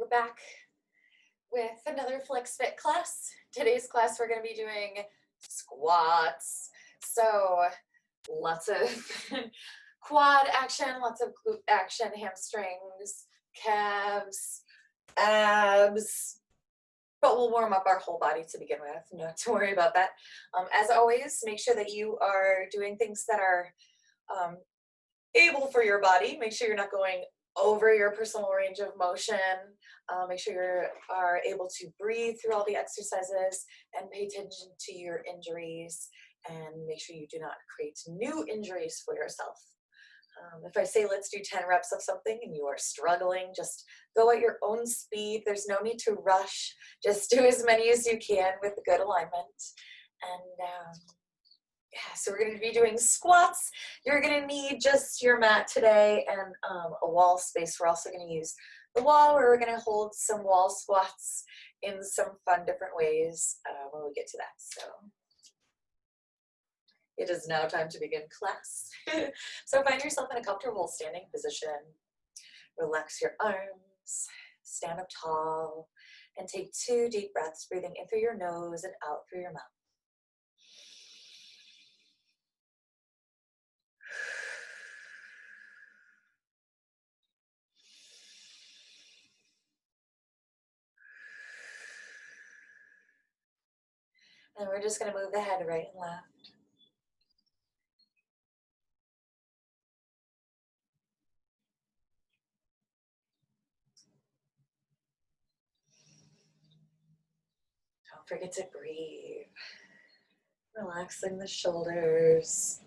we're back with another Flex Fit class. Today's class we're going to be doing squats. So lots of quad action, lots of glute action, hamstrings, calves, abs, but we'll warm up our whole body to begin with. Not to worry about that. As always, make sure that you are doing things that are able for your body. Make sure you're not going over your personal range of motion. Make sure you are able to breathe through all the exercises and pay attention to your injuries, and make sure you do not create new injuries for yourself. If I say let's do 10 reps of something and you are struggling, just go at your own speed. There's no need to rush. Just do as many as you can with good alignment. And yeah, so we're going to be doing squats. You're going to need just your mat today and a wall space. We're also going to use the wall, where we're going to hold some wall squats in some fun different ways when we get to that. So it is now time to begin class. So find yourself in a comfortable standing position. Relax your arms, stand up tall, and take 2 deep breaths, breathing in through your nose and out through your mouth. And we're just going to move the head right and left. Don't forget to breathe. Relaxing the shoulders.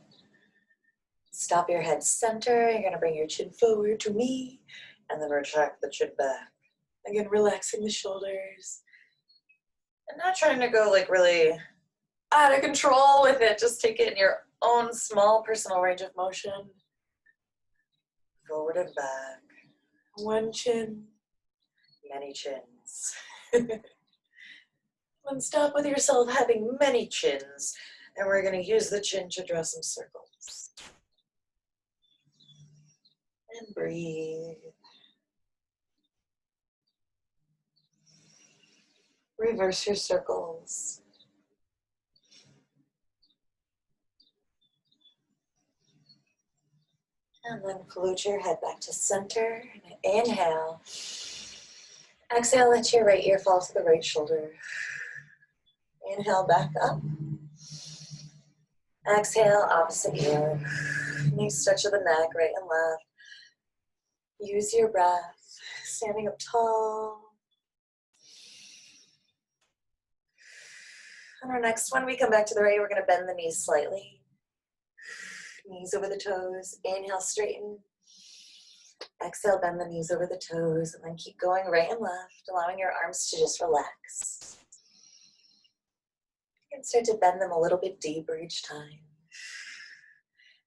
Stop your head center. You're going to bring your chin forward to me, and then retract the chin back. Again, relaxing the shoulders. And not trying to go like really out of control with it. Just take it in your own small personal range of motion. Forward and back. One chin, many chins. And stop with yourself having many chins. And we're going to use the chin to draw some circles. And breathe. Reverse your circles. And then float your head back to center. Inhale. Exhale, let your right ear fall to the right shoulder. Inhale, back up. Exhale, opposite ear. Knee stretch of the neck, right and left. Use your breath. Standing up tall. On our next one, we come back to the right. We're going to bend the knees slightly. Knees over the toes. Inhale, straighten. Exhale, bend the knees over the toes. And then keep going right and left, allowing your arms to just relax. You can start to bend them a little bit deeper each time.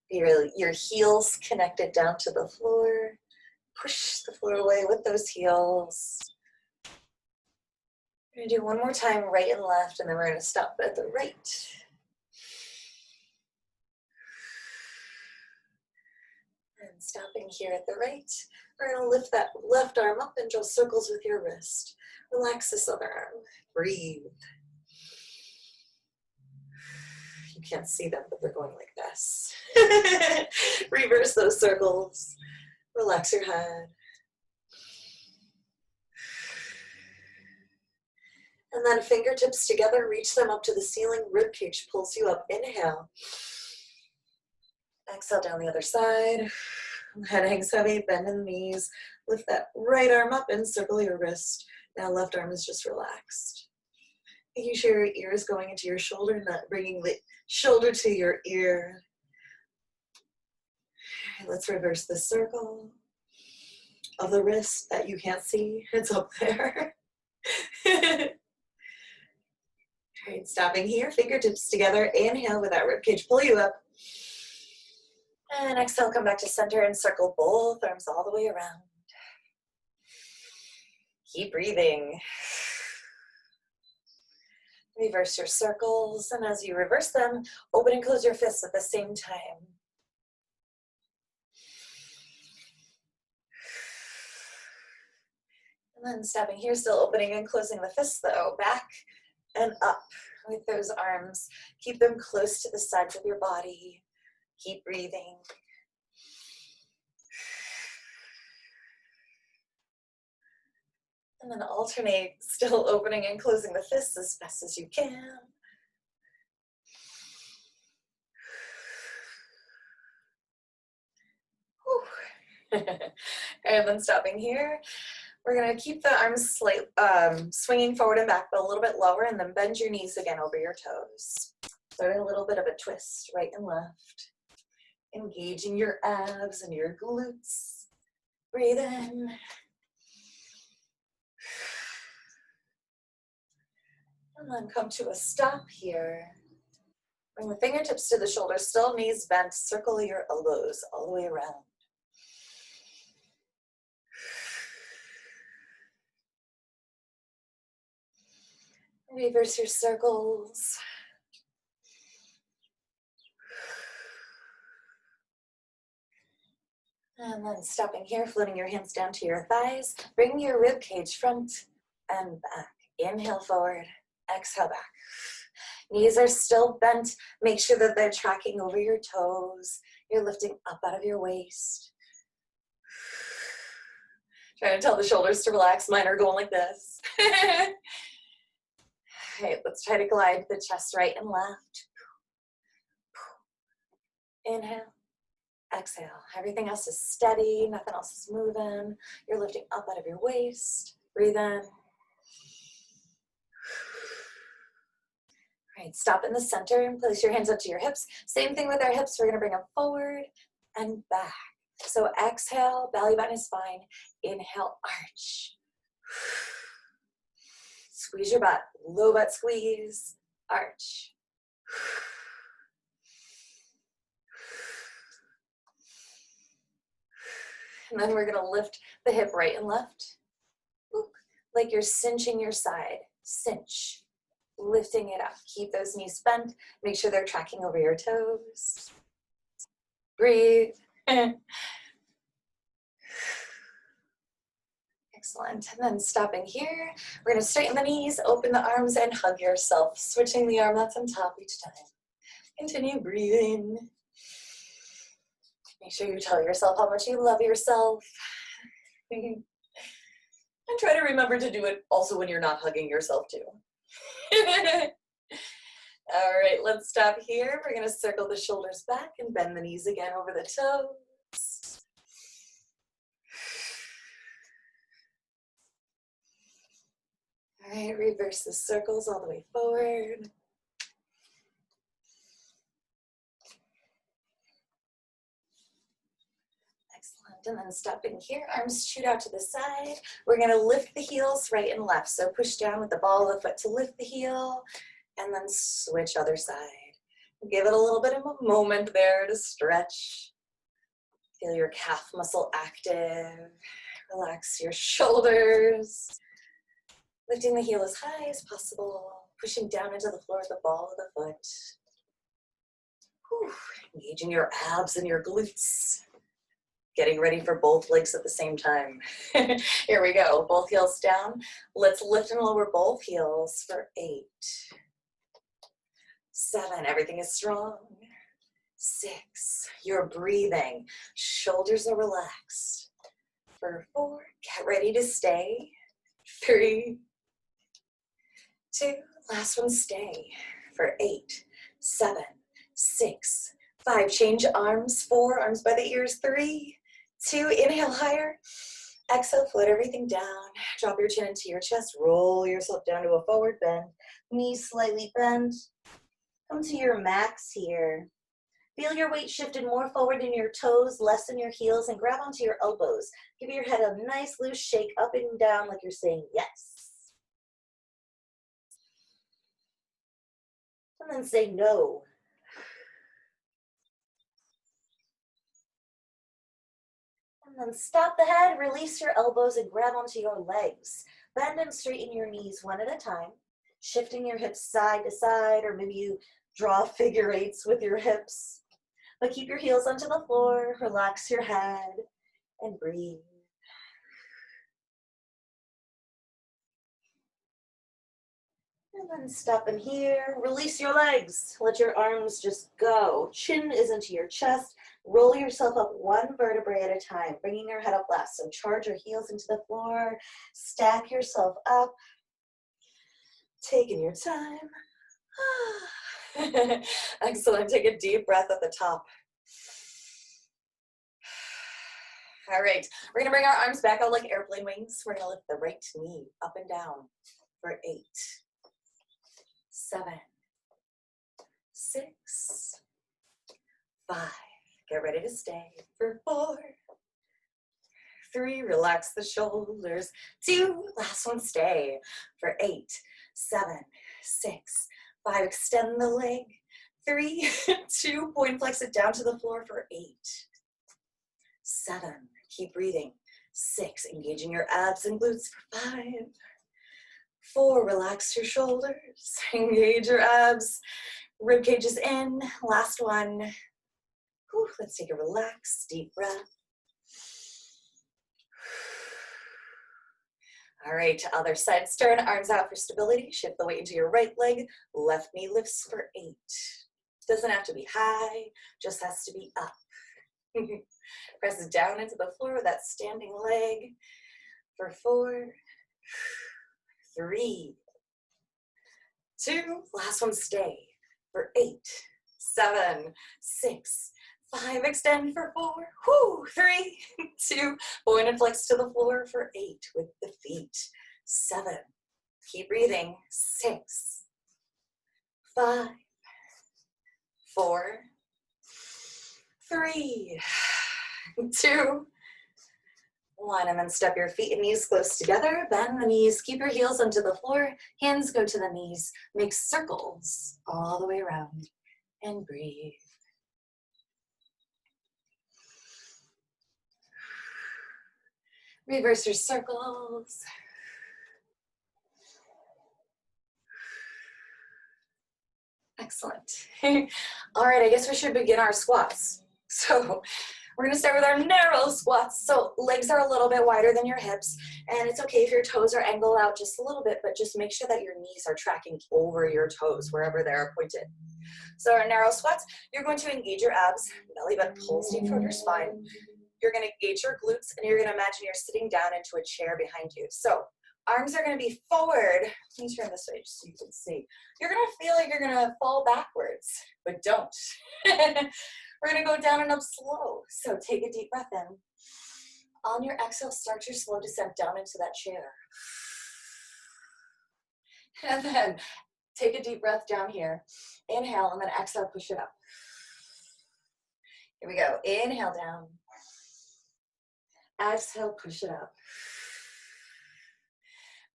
Your heels connected down to the floor. Push the floor away with those heels. We're going to do one more time, right and left, and then we're going to stop at the right. And stopping here at the right, we're going to lift that left arm up and draw circles with your wrist. Relax this other arm. Breathe. You can't see them, but they're going like this. Reverse those circles. Relax your head. And then fingertips together, reach them up to the ceiling. Ribcage pulls you up. Inhale. Exhale down the other side. Head hangs heavy, bend in the knees. Lift that right arm up and circle your wrist. Now left arm is just relaxed. Making sure your ear is going into your shoulder, not bringing the shoulder to your ear. Let's reverse the circle of the wrist that you can't see. It's up there. All right, stopping here, fingertips together. Inhale with that ribcage, pull you up. And exhale, come back to center and circle both arms all the way around. Keep breathing. Reverse your circles, and as you reverse them, open and close your fists at the same time. And then stepping here, still opening and closing the fists though, back and up with those arms. Keep them close to the sides of your body. Keep breathing. And then alternate, still opening and closing the fists as best as you can. And then stopping here. We're gonna keep the arms swinging forward and back, but a little bit lower, and then bend your knees again over your toes. So a little bit of a twist, right and left. Engaging your abs and your glutes. Breathe in. And then come to a stop here. Bring the fingertips to the shoulders, still knees bent. Circle your elbows all the way around. Reverse your circles. And then stopping here, floating your hands down to your thighs. Bring your rib cage front and back. Inhale forward, exhale back. Knees are still bent. Make sure that they're tracking over your toes. You're lifting up out of your waist. Trying to tell the shoulders to relax. Mine are going like this. All right, let's try to glide the chest right and left. Inhale. Exhale. Everything else is steady. Nothing else is moving. You're lifting up out of your waist. Breathe in. All right, stop in the center and place your hands up to your hips. Same thing with our hips. We're going to bring them forward and back. So exhale, belly button is fine. Inhale, arch. Squeeze your butt. Low butt squeeze. Arch. And then we're gonna lift the hip right and left. Oop, like you're cinching your side. Cinch. Lifting it up. Keep those knees bent. Make sure they're tracking over your toes. Breathe. Excellent. And then stopping here, we're gonna straighten the knees, open the arms, and hug yourself. Switching the arm that's on top each time. Continue breathing. Make sure you tell yourself how much you love yourself. And try to remember to do it also when you're not hugging yourself too. All right, let's stop here. We're gonna circle the shoulders back and bend the knees again over the toes. All right, reverse the circles all the way forward. And then stopping here, arms shoot out to the side. We're gonna lift the heels right and left. So push down with the ball of the foot to lift the heel, and then switch other side. Give it a little bit of a moment there to stretch. Feel your calf muscle active. Relax your shoulders. Lifting the heel as high as possible. Pushing down into the floor with the ball of the foot. Whew. Engaging your abs and your glutes. Getting ready for both legs at the same time. Here we go, both heels down. Let's lift and lower both heels for 8, 7, everything is strong. 6, you're breathing, shoulders are relaxed. For 4, get ready to stay. 3, 2, last one, stay. For 8, 7, 6, 5, change arms. 4, arms by the ears. 3, 2, inhale higher. Exhale, float everything down. Drop your chin into your chest. Roll yourself down to a forward bend. Knees slightly bent. Come to your max here. Feel your weight shifted more forward in your toes, less in your heels, and grab onto your elbows. Give your head a nice loose shake up and down like you're saying yes. And then say no. And then stop the head, release your elbows, and grab onto your legs. Bend and straighten your knees one at a time, shifting your hips side to side, or maybe you draw figure eights with your hips. But keep your heels onto the floor, relax your head, and breathe. And then step in here, release your legs. Let your arms just go. Chin is into your chest. Roll yourself up one vertebrae at a time, bringing your head up last. So charge your heels into the floor. Stack yourself up. Taking your time. Excellent. Take a deep breath at the top. All right, we're gonna bring our arms back out like airplane wings. We're gonna lift the right knee up and down for 8, 7, 6, 5. Get ready to stay for 4, 3. Relax the shoulders. 2. Last one. Stay for 8, 7, 6, 5. Extend the leg. 3, 2. Point flex it down to the floor for 8, 7. Keep breathing. 6. Engaging your abs and glutes for 5, 4. Relax your shoulders. Engage your abs. Rib cage is in. Last one. Whew, let's take a relaxed, deep breath. All right, other side. Stern, arms out for stability. Shift the weight into your right leg. Left knee lifts for 8. Doesn't have to be high, just has to be up. Press down into the floor with that standing leg for 4, 3, 2. Last one. Stay for 8, 7, 6, 5. Extend for 4, whoo, 3, 2. Point and flex to the floor for 8 with the feet. 7. Keep breathing. 6, 5, 4, 3, 2, 1. And then step your feet and knees close together. Bend the knees. Keep your heels onto the floor. Hands go to the knees. Make circles all the way around. And breathe. Reverse your circles. Excellent. All right, I guess we should begin our squats. So we're gonna start with our narrow squats. So legs are a little bit wider than your hips, and it's okay if your toes are angled out just a little bit, but just make sure that your knees are tracking over your toes wherever they're pointed. So our narrow squats, you're going to engage your abs, belly button pulls deep toward your spine. You're gonna engage your glutes, and you're gonna imagine you're sitting down into a chair behind you. So arms are gonna be forward. Let me turn this way just so you can see. You're gonna feel like you're gonna fall backwards, but don't. We're gonna go down and up slow. So take a deep breath in. On your exhale, start your slow descent down into that chair. And then take a deep breath down here. Inhale, and then exhale, push it up. Here we go. Inhale down. Exhale, push it up.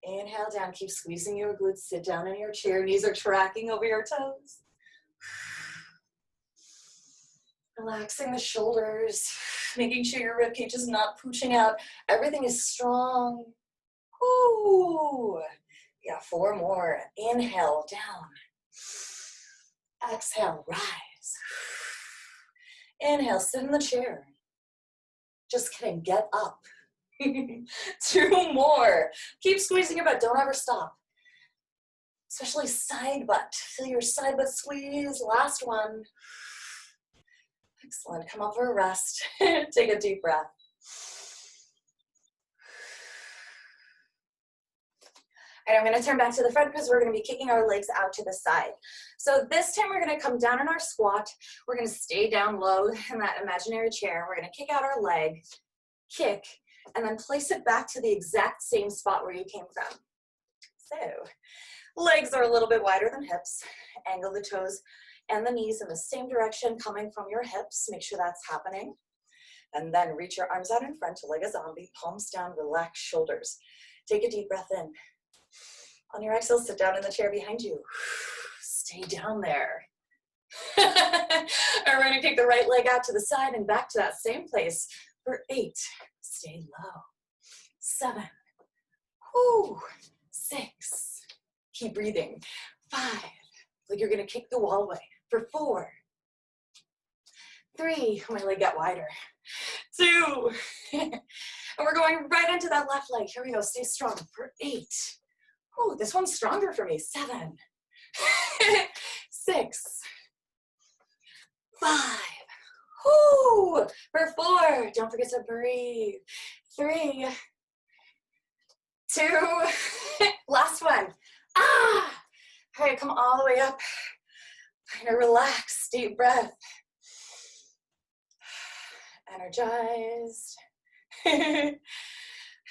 Inhale down, keep squeezing your glutes, sit down in your chair, knees are tracking over your toes. Relaxing the shoulders, making sure your rib cage is not pooching out. Everything is strong. Ooh. Yeah, 4 more. Inhale, down. Exhale, rise. Inhale, sit in the chair. Just kidding, get up. 2 more. Keep squeezing your butt, don't ever stop. Especially side butt. Feel your side butt squeeze. Last one. Excellent, come up for a rest. Take a deep breath. And I'm gonna turn back to the front because we're gonna be kicking our legs out to the side. So this time we're gonna come down in our squat. We're gonna stay down low in that imaginary chair. We're gonna kick out our leg, kick, and then place it back to the exact same spot where you came from. So, legs are a little bit wider than hips. Angle the toes and the knees in the same direction coming from your hips. Make sure that's happening. And then reach your arms out in front like a zombie, palms down, relax shoulders. Take a deep breath in. On your exhale, sit down in the chair behind you. Stay down there. And we're gonna kick the right leg out to the side and back to that same place for 8. Stay low. 7. Whoo. 6. Keep breathing. 5. Like you're gonna kick the wall away for 4. 3. My leg got wider. 2. And we're going right into that left leg. Here we go. Stay strong for 8. Oh, this one's stronger for me. 7, 6, 5. Whoo! For 4. Don't forget to breathe. 3, 2. Last one. Ah! All right, come all the way up. Kind of relax, deep breath. Energized.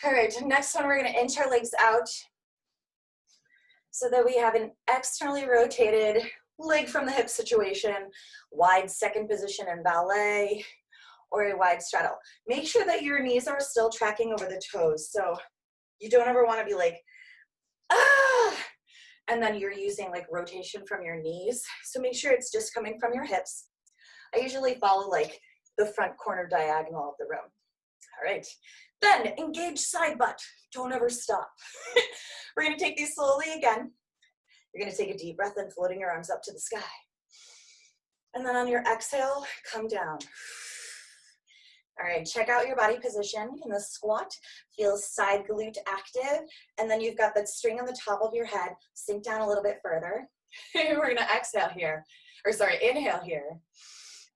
All right, next one, we're gonna inch our legs out so that we have an externally rotated leg from the hip situation, wide second position in ballet, or a wide straddle. Make sure that your knees are still tracking over the toes. So you don't ever wanna be like, ah, and then you're using like rotation from your knees. So make sure it's just coming from your hips. I usually follow like the front corner diagonal of the room. All right, then engage side butt. Don't ever stop. We're gonna take these slowly again. You're gonna take a deep breath in, floating your arms up to the sky. And then on your exhale, come down. All right, check out your body position in the squat. Feel side glute active. And then you've got that string on the top of your head. Sink down a little bit further. We're gonna exhale here, or sorry, inhale here.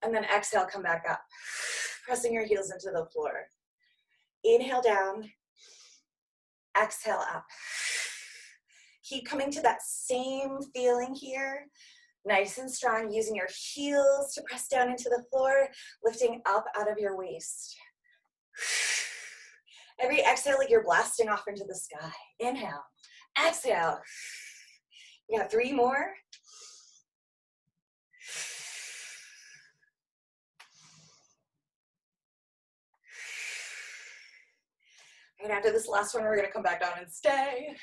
And then exhale, come back up. Pressing your heels into the floor. Inhale down, exhale up. Keep coming to that same feeling here. Nice and strong, using your heels to press down into the floor, lifting up out of your waist. Every exhale, like you're blasting off into the sky. Inhale, exhale. We got 3 more. And after this last one, we're gonna come back down and stay.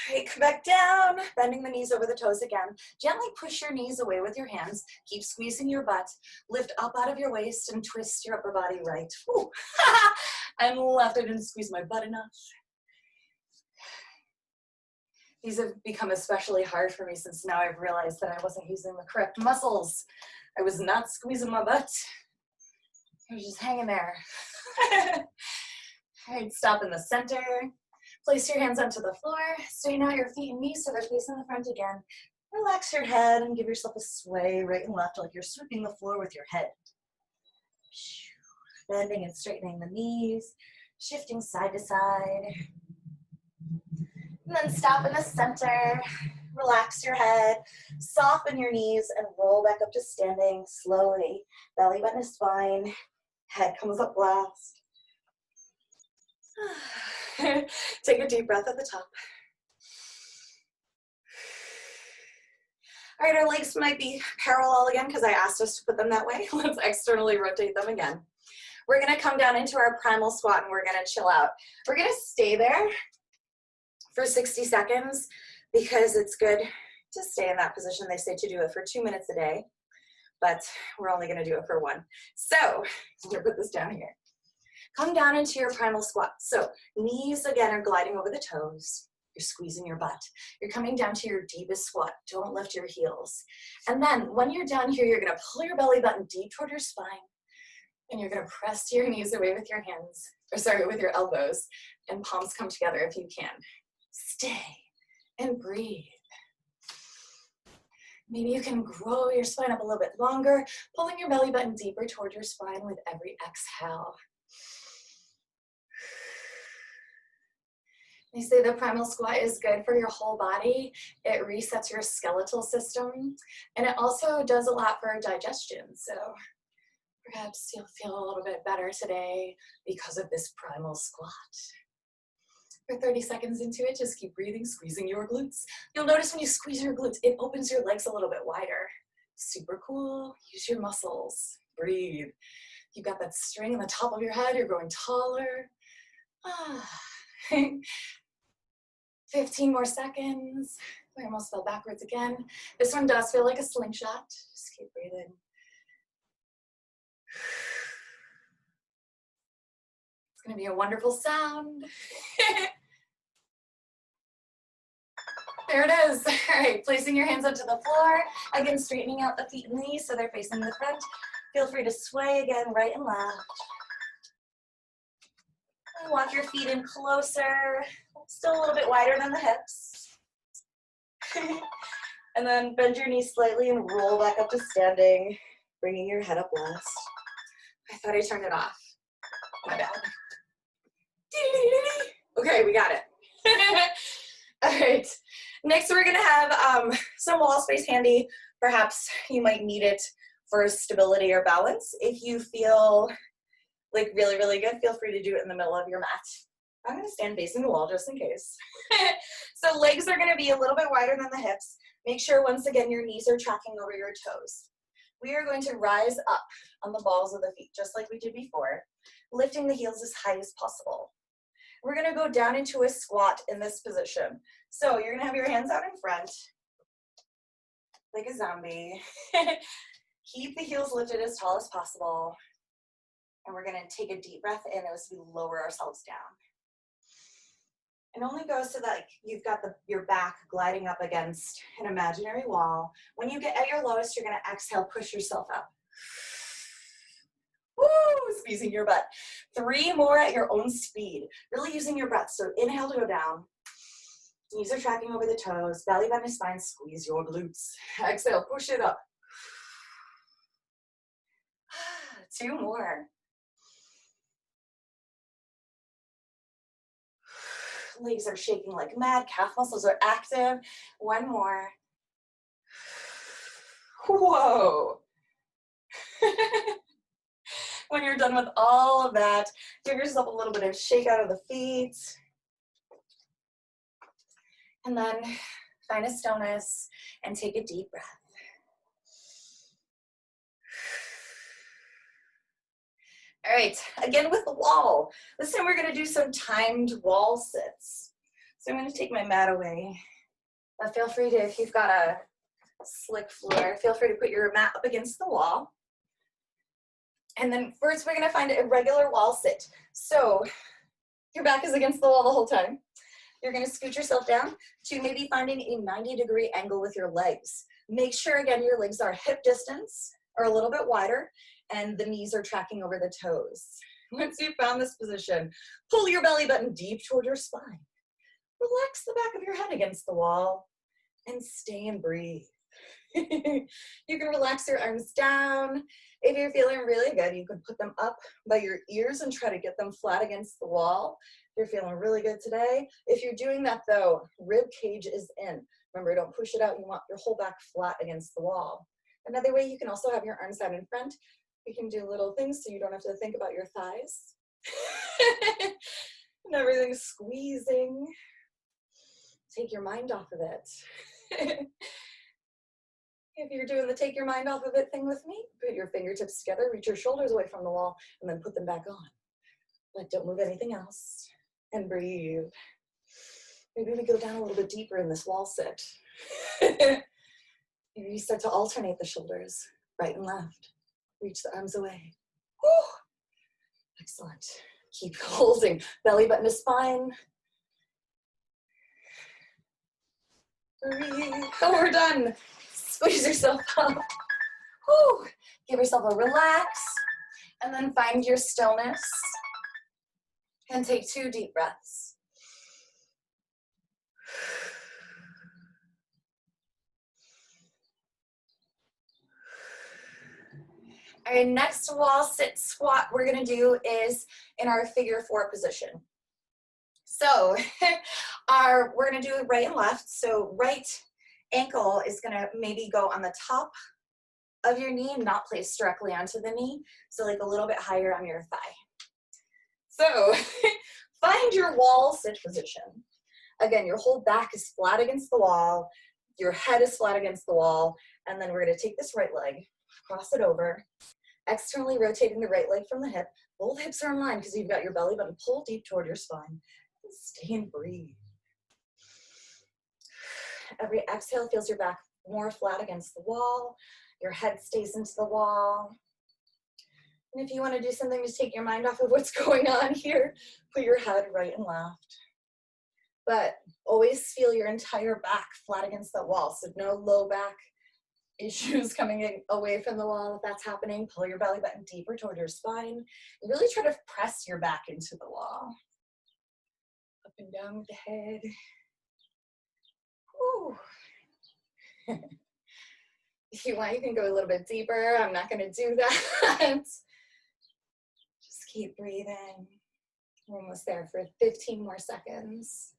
All right, come back down, bending the knees over the toes again. Gently push your knees away with your hands. Keep squeezing your butt. Lift up out of your waist and twist your upper body right. Woo. And left. I didn't squeeze my butt enough. These have become especially hard for me since now I've realized that I wasn't using the correct muscles. I was not squeezing my butt. I was just hanging there. All right, stop in the center. Place your hands onto the floor. Straighten out your feet and knees so they're facing the front again. Relax your head and give yourself a sway right and left like you're sweeping the floor with your head. Bending and straightening the knees, shifting side to side. And then stop in the center. Relax your head, soften your knees, and roll back up to standing slowly. Belly button is fine. Head comes up last. Take a deep breath at the top. All right, our legs might be parallel again because I asked us to put them that way. Let's externally rotate them again. We're gonna come down into our primal squat and we're gonna chill out. We're gonna stay there for 60 seconds because it's good to stay in that position. They say to do it for 2 minutes a day, but we're only gonna do it for 1. So I'm gonna put this down here. Come down into your primal squat. So knees again are gliding over the toes. You're squeezing your butt. You're coming down to your deepest squat. Don't lift your heels. And then when you're down here, you're gonna pull your belly button deep toward your spine and you're gonna press your knees away with your hands, or sorry, with your elbows, and palms come together if you can. Stay and breathe. Maybe you can grow your spine up a little bit longer, pulling your belly button deeper toward your spine with every exhale. They say the primal squat is good for your whole body. It resets your skeletal system, and it also does a lot for digestion. So perhaps you'll feel a little bit better today because of this primal squat. For 30 seconds into it, just keep breathing, squeezing your glutes. You'll notice when you squeeze your glutes, it opens your legs a little bit wider. Super cool. Use your muscles. Breathe. You've got that string on the top of your head. You're growing taller. 15 more seconds. I almost fell backwards again. This one does feel like a slingshot. Just keep breathing. It's gonna be a wonderful sound. There it is. All right, placing your hands onto the floor. Again, straightening out the feet and knees so they're facing the front. Feel free to sway again, right and left. And walk your feet in closer. Still a little bit wider than the hips. And then bend your knees slightly and roll back up to standing, bringing your head up last. I thought I turned it off. My bad. Okay, we got it. All right. Next, we're gonna have some wall space handy. Perhaps you might need it for stability or balance. If you feel like really, really good, feel free to do it in the middle of your mat. I'm gonna stand facing the wall just in case. So legs are gonna be a little bit wider than the hips. Make sure once again your knees are tracking over your toes. We are going to rise up on the balls of the feet, just like we did before, lifting the heels as high as possible. We're gonna go down into a squat in this position. So you're gonna have your hands out in front, like a zombie. Keep the heels lifted as tall as possible. And we're gonna take a deep breath in as we lower ourselves down. And only go so that you've got your back gliding up against an imaginary wall. When you get at your lowest, you're gonna exhale, push yourself up. Woo, squeezing your butt. 3 more at your own speed. Really using your breath. So inhale to go down. Knees are tracking over the toes. Belly button to spine, squeeze your glutes. Exhale, push it up. 2 more. Legs are shaking like mad. Calf muscles are active. 1 more. Whoa. When you're done with all of that, give yourself a little bit of shake out of the feet. And then find a stillness and take a deep breath. All right, again with the wall. This time we're gonna do some timed wall sits. So I'm gonna take my mat away. But feel free to, if you've got a slick floor, feel free to put your mat up against the wall. And then first we're gonna find a regular wall sit. So your back is against the wall the whole time. You're gonna scoot yourself down to maybe finding a 90-degree angle with your legs. Make sure again your legs are hip distance or a little bit wider and the knees are tracking over the toes. Once you've found this position, pull your belly button deep toward your spine. Relax the back of your head against the wall and stay and breathe. You can relax your arms down. If you're feeling really good, you can put them up by your ears and try to get them flat against the wall. If you're feeling really good today. If you're doing that though, rib cage is in. Remember, don't push it out. You want your whole back flat against the wall. Another way, you can also have your arms out in front. You can do little things so you don't have to think about your thighs. And everything's squeezing. Take your mind off of it. If you're doing the take your mind off of it thing with me, put your fingertips together, reach your shoulders away from the wall, and then put them back on. But don't move anything else. And breathe. Maybe we go down a little bit deeper in this wall sit. Maybe you start to alternate the shoulders, right and left. Reach the arms away. Woo! Excellent. Keep holding. Belly button to spine. Breathe. Oh, we're done. Squeeze yourself up. Woo. Give yourself a relax. And then find your stillness. And take 2 deep breaths. All right, next wall sit squat we're gonna do is in our figure 4 position. So we're gonna do it right and left. So right ankle is gonna maybe go on the top of your knee, not placed directly onto the knee. So like a little bit higher on your thigh. So find your wall sit position. Again, your whole back is flat against the wall. Your head is flat against the wall. And then we're gonna take this right leg, cross it over, externally rotating the right leg from the hip. Both hips are in line because you've got your belly button pulled deep toward your spine. Stay and breathe. Every exhale feels your back more flat against the wall. Your head stays into the wall. And if you want to do something to take your mind off of what's going on here, put your head right and left. But always feel your entire back flat against the wall. So no low back issues coming in away from the wall. If that's happening, pull your belly button deeper toward your spine. And really try to press your back into the wall. and down with the head. Whew. If you want, you can go a little bit deeper. I'm not going to do that. Just keep breathing. We're almost there for 15 more seconds.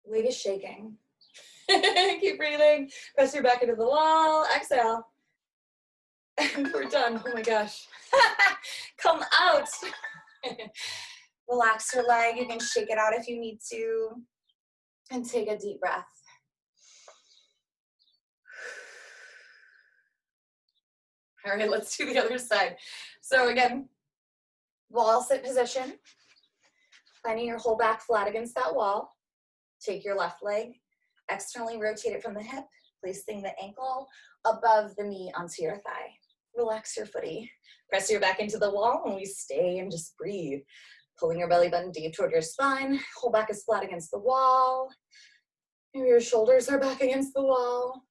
Leg is shaking. Keep breathing. Press your back into the wall. Exhale. And we're done. Oh my gosh. Come out. Relax your leg. You can shake it out if you need to. And take a deep breath. All right, let's do the other side. So again, wall sit position. Finding your whole back flat against that wall. Take your left leg, externally rotate it from the hip, placing the ankle above the knee onto your thigh. Relax your footy. Press your back into the wall and we stay and just breathe. Pulling your belly button deep toward your spine. Whole back is flat against the wall. Maybe your shoulders are back against the wall.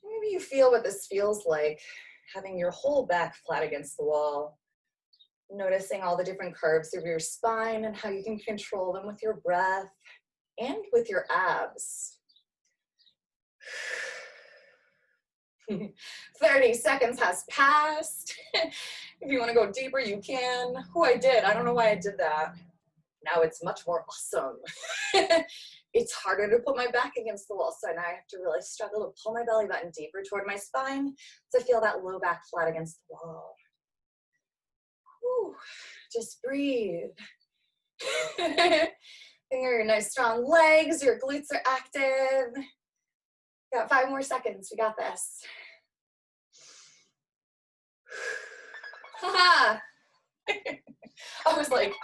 Maybe you feel what this feels like, having your whole back flat against the wall. Noticing all the different curves of your spine and how you can control them with your breath and with your abs. 30 seconds has passed. If you want to go deeper, you can. Oh, I did. I don't know why I did that. Now it's much more awesome. It's harder to put my back against the wall, so now I have to really struggle to pull my belly button deeper toward my spine to feel that low back flat against the wall. Whew. Just breathe. Think of your nice strong legs, your glutes are active. Got 5 more seconds, we got this. Haha. I was like,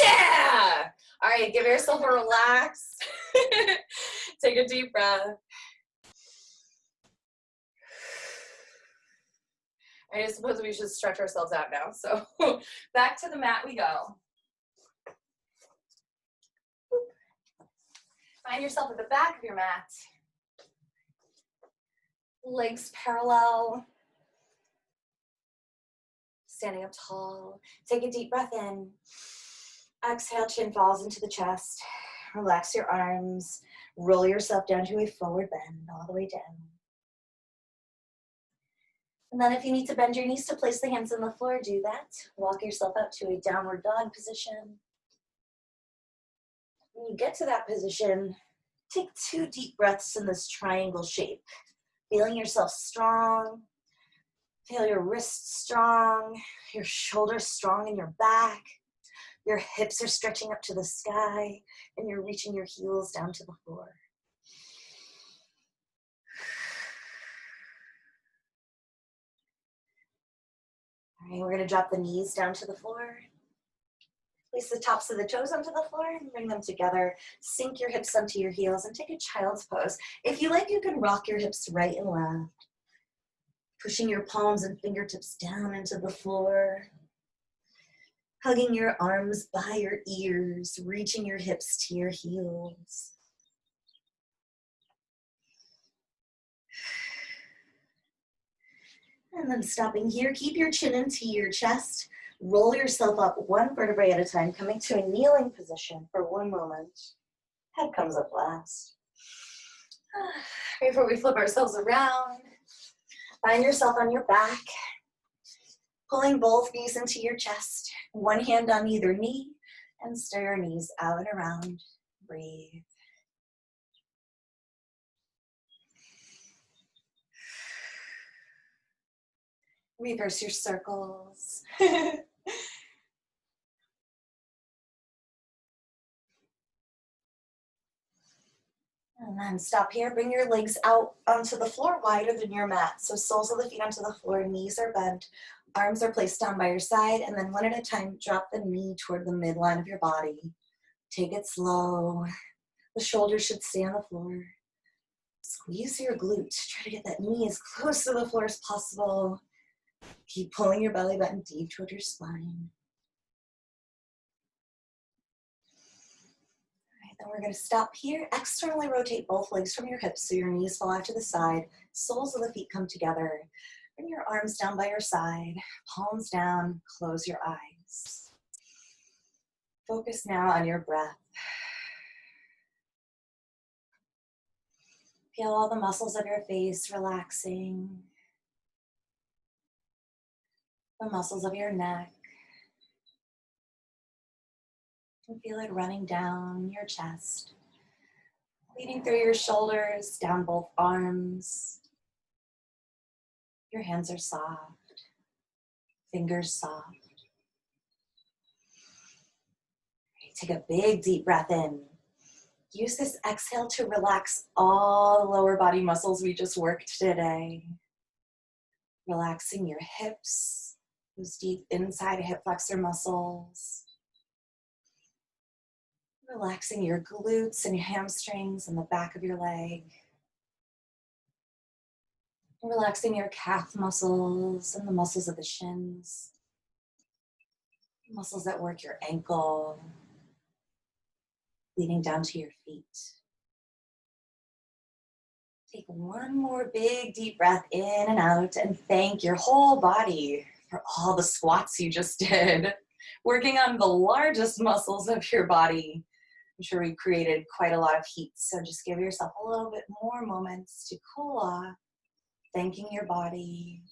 yeah! All right, give yourself a relax. Take a deep breath. I suppose we should stretch ourselves out now. So back to the mat we go. Find yourself at the back of your mat. Legs parallel. Standing up tall. Take a deep breath in. Exhale, chin falls into the chest. Relax your arms. Roll yourself down to a forward bend all the way down. And then if you need to bend your knees to place the hands on the floor, do that. Walk yourself up to a downward dog position. When you get to that position, take 2 deep breaths in this triangle shape. Feeling yourself strong. Feel your wrists strong, your shoulders strong in your back. Your hips are stretching up to the sky, and you're reaching your heels down to the floor. All right, we're going to drop the knees down to the floor. Place the tops of the toes onto the floor and bring them together. Sink your hips onto your heels and take a child's pose. If you like, you can rock your hips right and left. Pushing your palms and fingertips down into the floor. Hugging your arms by your ears, reaching your hips to your heels. And then stopping here, keep your chin into your chest. Roll yourself up 1 vertebrae at a time, coming to a kneeling position for 1 moment. Head comes up last. Before we flip ourselves around, find yourself on your back, pulling both knees into your chest, 1 hand on either knee, and stir your knees out and around. Breathe. Reverse your circles. And then stop here, bring your legs out onto the floor wider than your mat. So soles of the feet onto the floor, knees are bent, arms are placed down by your side, and then 1 at a time, drop the knee toward the midline of your body. Take it slow. The shoulders should stay on the floor. Squeeze your glute. Try to get that knee as close to the floor as possible. Keep pulling your belly button deep toward your spine. Then we're going to stop here. Externally rotate both legs from your hips so your knees fall out to the side. Soles of the feet come together. Bring your arms down by your side, palms down, close your eyes. Focus now on your breath. Feel all the muscles of your face relaxing. The muscles of your neck. And feel it running down your chest. Leading through your shoulders, down both arms. Your hands are soft. Fingers soft. Take a big deep breath in. Use this exhale to relax all the lower body muscles we just worked today. Relaxing your hips, those deep inside hip flexor muscles. Relaxing your glutes and hamstrings and the back of your leg. Relaxing your calf muscles and the muscles of the shins. Muscles that work your ankle. Leading down to your feet. Take one more big deep breath in and out and thank your whole body for all the squats you just did. Working on the largest muscles of your body. I'm sure we created quite a lot of heat, so just give yourself a little bit more moments to cool off, thanking your body.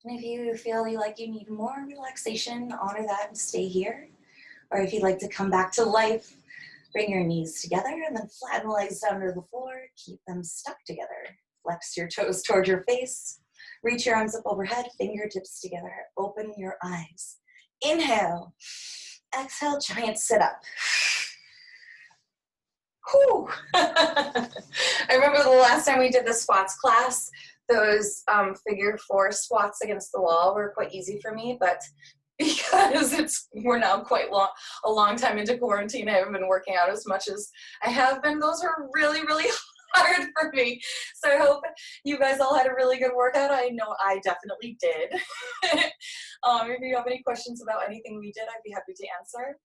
And if you feel like you need more relaxation, honor that and stay here. Or if you'd like to come back to life, bring your knees together and then flatten the legs down to the floor. Keep them stuck together. Flex your toes toward your face. Reach your arms up overhead, fingertips together. Open your eyes. Inhale. Exhale, giant sit up. Whew. I remember the last time we did the squats class, those figure 4 squats against the wall were quite easy for me, but because we're now quite a long time into quarantine, I haven't been working out as much as I have been. Those are really, really hard for me. So I hope you guys all had a really good workout. I know I definitely did. If you have any questions about anything we did, I'd be happy to answer.